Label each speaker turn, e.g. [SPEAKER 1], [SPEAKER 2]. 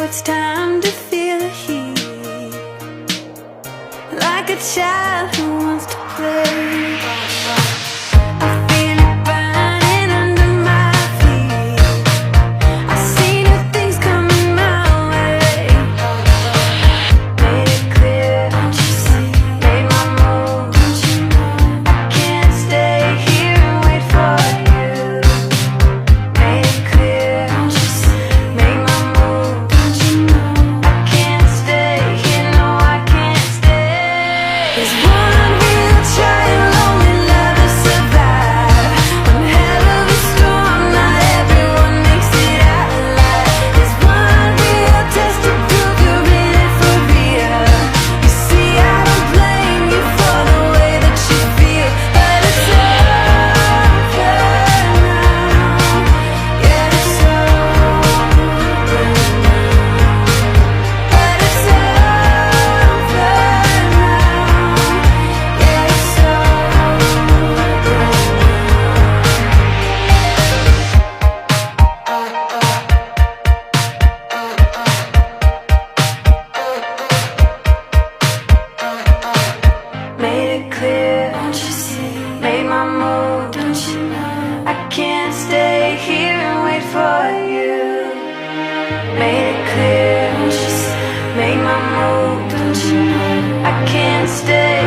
[SPEAKER 1] It's time to feel the heat, like a child who wants to play. I feel it burning under my feet. I see new things coming my way. Made it clear, don't you see? Made my move, don't you know? I can't stay here and wait for you. Made it clear, don't you see? Made my move, don't you know? I can't stay here, no, I can't stay. There's one real try and lonely love to survive. One hell of a storm, not everyone makes it out alive. There's one real test to prove you're in it for real. You see, I don't blame you for the way that you feel, but it's over now. Yeah, it's over now. But it's over now. Yeah, it's Made it clear, don't you see? Made my move, don't you know? I can't stay here and wait for you. Made it clear, don't you see? Made my move, don't you know? I can't stay